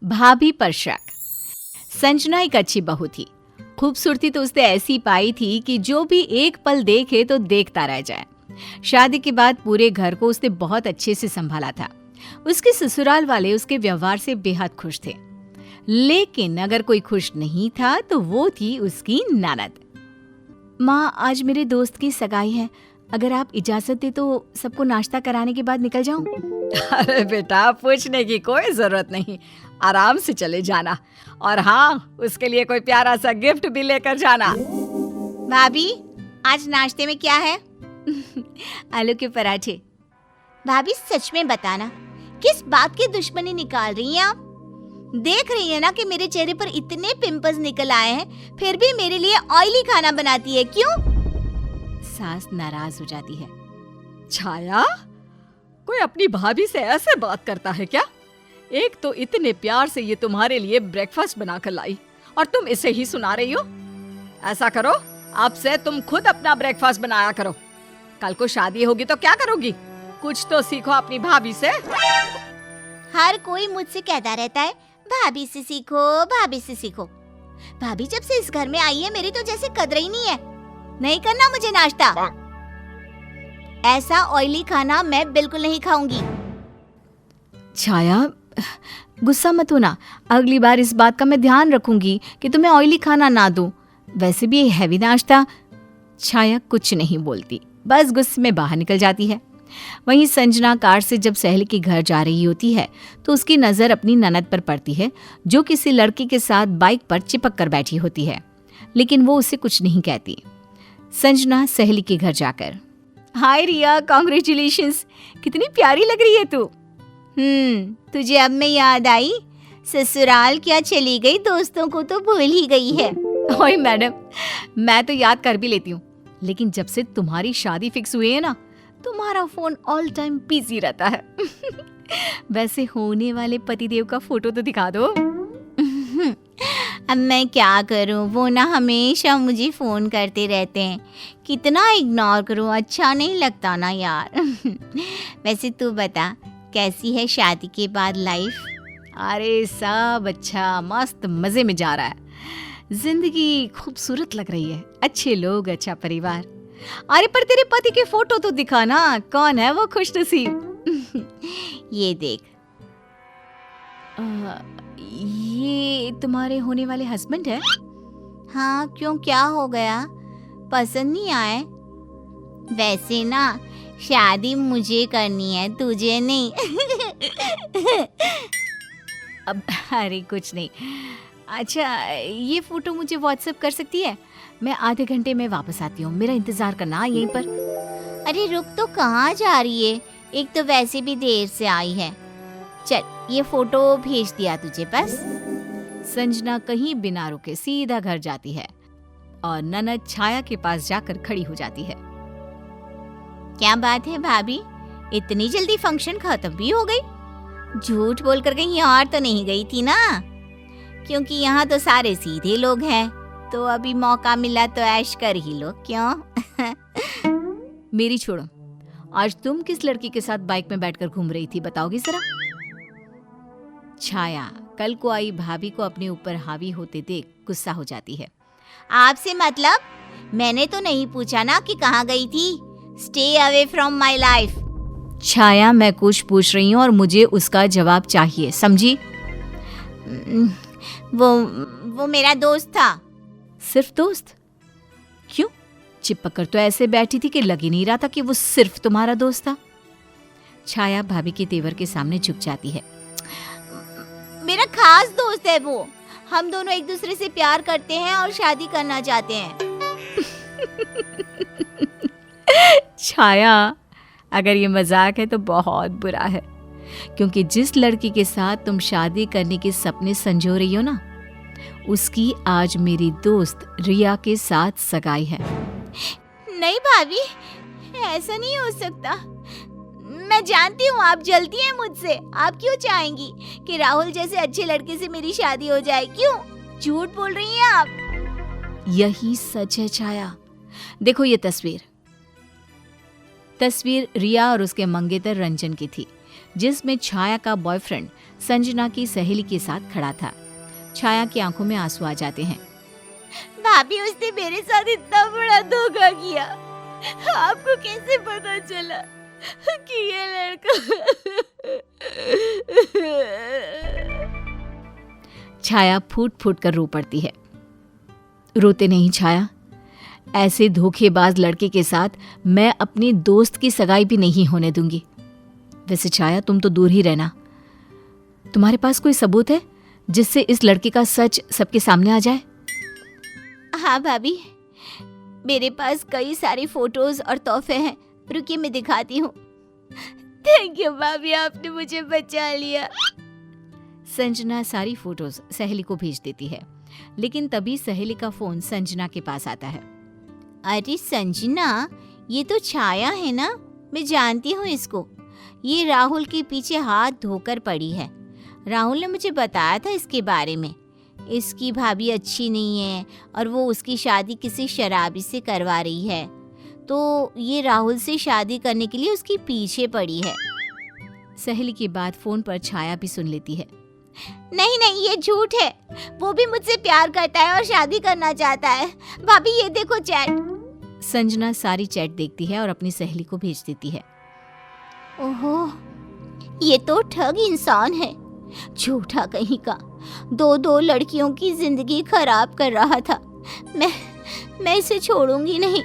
भाभी पर शक। संजना एक अच्छी बहू थी। खूबसूरती तो उसने ऐसी पाई थी कि जो भी एक पल देखे तो देखता रह जाए। शादी के बाद पूरे घर को उसने बहुत अच्छे से संभाला था। उसके ससुराल वाले उसके व्यवहार से बेहद खुश थे। लेकिन अगर कोई खुश नहीं था तो वो थी उसकी ननद। माँ, आज मेरे दोस्त की सगाई है, अगर आप इजाजत दे तो सबको नाश्ता कराने के बाद निकल जाऊं। अरे बेटा, पूछने की कोई जरूरत नहीं, आराम से चले जाना। और हाँ, उसके लिए कोई प्यारा सा गिफ्ट भी लेकर जाना। भाभी, आज नाश्ते में क्या है? आलू के पराठे। भाभी, सच में बताना, किस बात की दुश्मनी निकाल रही हैं आप? देख रही है ना कि मेरे चेहरे पर इतने पिंपल्स निकल आए हैं, फिर भी मेरे लिए ऑयली खाना बनाती है, क्यों? सास नाराज हो जाती है। छाया, कोई अपनी भाभी से ऐसे बात करता है क्या? एक तो इतने प्यार से ये तुम्हारे लिए ब्रेकफास्ट बनाकर लाई और तुम इसे ही सुना रही हो। ऐसा करो, अब से तुम खुद अपना ब्रेकफास्ट बनाया करो। कल को शादी होगी तो क्या करोगी? कुछ तो सीखो अपनी भाभी से। हर कोई मुझसे कहता रहता है, भाभी से सीखो, भाभी से सीखो। भाभी जब से इस घर में आई है, मेरी तो जैसे कदर ही नहीं है। नहीं करना मुझे नाश्ता। ऐसा ऑयली खाना मैं बिल्कुल नहीं खाऊंगी। छाया, गुस्सा मत होना, अगली बार इस बात का मैं ध्यान रखूंगी कि तुम्हें ऑयली खाना ना दूं। वैसे भी ये हैवी नाश्ता। छाया कुछ नहीं बोलती, बस गुस्से में बाहर निकल जाती है। वहीं संजना कार से जब सहेली के घर जा रही होती है तो उसकी नजर अपनी ननद पर पड़ती है, जो किसी लड़के के साथ बाइक पर चिपक कर बैठी होती है, लेकिन वो उसे कुछ नहीं कहती। संजना सहेली के घर जाकर, हाय रिया, कॉन्ग्रेचुलेशंस, कितनी प्यारी लग रही है तू। तुझे अब में याद आई? ससुराल क्या चली गई, दोस्तों को तो भूल ही गई है। ओए मैडम, मैं तो याद कर भी लेती हूँ, लेकिन जब से तुम्हारी शादी फिक्स हुई है ना, तुम्हारा फोन ऑल टाइम बिजी रहता है। वैसे होने वाले पतिदेव का फोटो तो दिखा दो। अब मैं क्या करूं, वो ना हमेशा मुझे फोन करते रहते हैं। कितना इग्नोर करूं, अच्छा नहीं लगता ना यार। वैसे तू बता, कैसी है शादी के बाद लाइफ? अरे सब अच्छा, मस्त मजे में जा रहा है। जिंदगी खूबसूरत लग रही है, अच्छे लोग, अच्छा परिवार। अरे पर तेरे पति के फोटो तो दिखा ना, कौन है वो खुशनसीब? ये देख। ये तुम्हारे होने वाले हस्बैंड है? हाँ, क्यों, क्या हो गया? पसंद नहीं आए? वैसे ना, शादी मुझे करनी है, तुझे नहीं। अब अरे कुछ नहीं। अच्छा, ये फोटो मुझे व्हाट्सएप कर सकती है? मैं आधे घंटे में वापस आती हूँ, मेरा इंतजार करना यहीं पर। अरे रुक, तो कहाँ जा रही है? एक तो वैसे भी देर से आई है। चल, ये फोटो भेज दिया तुझे बस। संजना कहीं बिना रुके सीधा घर जाती है और ननद छाया के पास जाकर खड़ी हो जाती है। क्या बात है भाभी, इतनी जल्दी फंक्शन खत्म भी हो गई? झूठ बोलकर कहीं और तो नहीं गई थी ना? क्योंकि यहाँ तो सारे सीधे लोग हैं, तो अभी मौका मिला तो ऐश कर ही लो, क्यों? मेरी छोड़ो, आज तुम किस लड़की के साथ बाइक में बैठकर घूम रही थी, बताओगी जरा? छाया कल को आई भाभी को अपने ऊपर हावी होते देख गुस्सा हो जाती है। आपसे मतलब? मैंने तो नहीं पूछा ना कि कहाँ गई थी। Stay away from my life. Chhaya, मैं कुछ पूछ रही हूँ और मुझे उसका जवाब चाहिए, समझी? वो मेरा दोस्त था। सिर्फ दोस्त? क्यों? चिपक कर तो ऐसे बैठी थी कि लग ही नहीं रहा था कि वो सिर्फ तुम्हारा दोस्त था। छाया भाभी के तेवर के सामने झुक जाती है। मेरा खास दोस्त है वो। हम दोनों एक दूसरे से प्यार करते हैं और शादी करना चाहते हैं। छाया, अगर ये मजाक है तो बहुत बुरा है, क्योंकि जिस लड़की के साथ तुम शादी करने के सपने संजो रही हो ना, उसकी आज मेरी दोस्त रिया के साथ सगाई है। नहीं भाभी, ऐसा नहीं हो सकता। मैं जानती हूँ आप जलती हैं मुझसे। आप क्यों चाहेंगी कि राहुल जैसे अच्छे लड़के से मेरी शादी हो जाए? क्यों झूठ बोल रही हैं आप? यही सच है छाया। देखो ये तस्वीर रिया और उसके मंगेतर रंजन की थी, जिसमें छाया का बॉयफ्रेंड संजना की सहेली के साथ खड़ा था। छाया की आंखों में आंसू आ जाते हैं। भाभी, उसने मेरे साथ इतना बड़ा धोखा किया। आपको कैसे पता चला कि ये लड़का? छाया फूट फूट कर रो पड़ती है। रोते नहीं छाया, ऐसे धोखेबाज लड़के के साथ मैं अपनी दोस्त की सगाई भी नहीं होने दूंगी। वैसे छाया, तुम तो दूर ही रहना। तुम्हारे पास कोई सबूत है जिससे इस लड़के का सच सबके सामने आ जाए? हाँ भाभी, मेरे पास कई सारी फोटोज और तोहफे हैं। रुकिए, मैं दिखाती हूँ। थैंक यू भाभी, आपने मुझे बचा लिया। संजना सारी फोटोज सहेली को भेज देती है, लेकिन तभी सहेली का फोन संजना के पास आता है। अरे संजना, ये तो छाया है ना? मैं जानती हूँ इसको। ये राहुल के पीछे हाथ धोकर पड़ी है। राहुल ने मुझे बताया था इसके बारे में। इसकी भाभी अच्छी नहीं है और वो उसकी शादी किसी शराबी से करवा रही है, तो ये राहुल से शादी करने के लिए उसके पीछे पड़ी है। सहेली की बात फोन पर छाया भी सुन लेती है। नहीं नहीं, ये झूठ है। वो भी मुझसे प्यार करता है और शादी करना चाहता है। भाभी, ये देखो चैट। संजना सारी चैट देखती है और अपनी सहेली को भेज देती है। ओहो, ये तो ठग इंसान है, झूठा कहीं का। दो लड़कियों की जिंदगी खराब कर रहा था। मैं इसे छोड़ूंगी नहीं।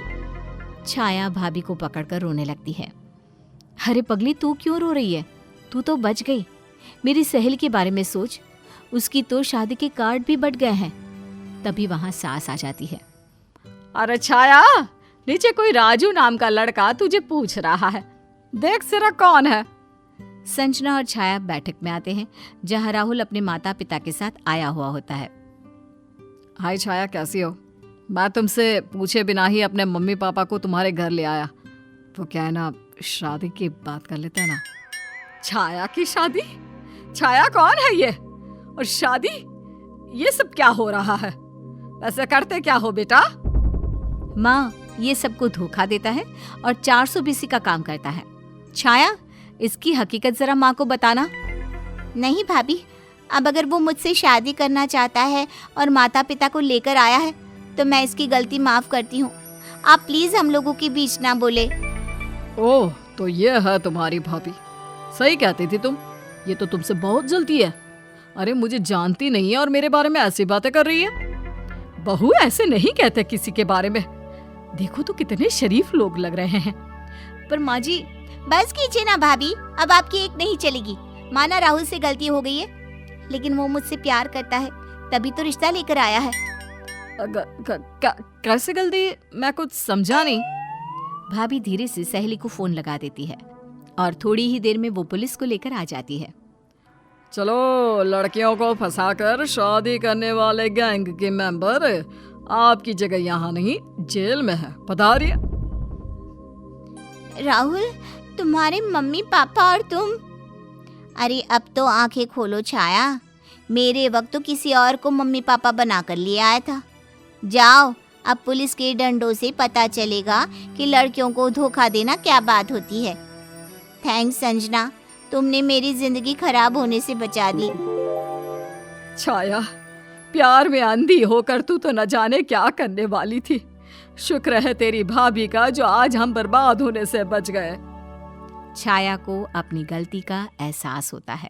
छाया भाभी को पकड़कर रोने लगती है। अरे पगली, तू क्यों रो रही है? तू तो बच गई। मेरी सहेली के बारे में सोच, उसकी तो शादी के कार्ड भी बट गए हैं। तभी वहां सास आ जाती है। अरे छाया, नीचे कोई राजू नाम का लड़का तुझे पूछ रहा है, देख जरा कौन है। संजना और छाया बैठक में आते हैं, जहां राहुल अपने माता पिता के साथ आया हुआ होता है। हाय छाया, कैसी हो? मैं तुमसे पूछे बिना ही अपने मम्मी पापा को तुम्हारे घर ले आया। वो क्या है ना, शादी की बात कर लेते हैं ना। छाया की शादी? छाया कौन है ये? और शादी? ये सब क्या हो रहा है? ऐसे करते क्या हो बेटा? माँ, ये सबको धोखा देता है और 420 का काम करता है। छाया, इसकी हकीकत जरा माँ को बताना। नहीं भाभी, अब अगर वो मुझसे शादी करना चाहता है और माता पिता को लेकर आया है तो मैं इसकी गलती माफ करती हूँ। आप प्लीज हम लोगों के बीच ना बोले। ओह, तो ये है तुम्हारी भाभी। सही कहती थी तुम, ये तो तुमसे बहुत जलती है। अरे मुझे जानती नहीं है और मेरे बारे में ऐसी बातें कर रही है। बहू ऐसे नहीं कहते किसी के बारे में। देखो तो कितने शरीफ लोग लग रहे हैं। पर माँ जी, बस कीजिए ना भाभी, अब आपकी एक नहीं चलेगी। माना राहुल से गलती हो गई है, लेकिन वो मुझसे प्यार करता है, तभी तो रिश्ता लेकर आया है। कैसे गलती? मैं कुछ समझा नहीं। भाभी धीरे से सहेली को फोन लगा देती है और थोड़ी ही देर में वो पुलिस को लेकर आ जाती है। चलो, लड़कियों को फंसाकर शादी करने वाले गैंग के मेंबर आपकी जगह यहाँ नहीं, जेल में है। पधारिए। राहुल, तुम्हारे मम्मी पापा और तुम? अरे अब तो आंखें खोलो छाया। मेरे वक्त तो किसी और को मम्मी पापा बनाकर लिए आया था। जाओ, अब पुलिस के डंडों से पता चलेगा कि लड़कियों को धोखा देना क्या बात होती है। थैंक्स संजना, तुमने मेरी जिंदगी खराब होने से बचा दी। छाया, प्यार में अंधी होकर तू तो न जाने क्या करने वाली थी। शुक्र है तेरी भाभी का जो आज हम बर्बाद होने से बच गए। छाया को अपनी गलती का एहसास होता है।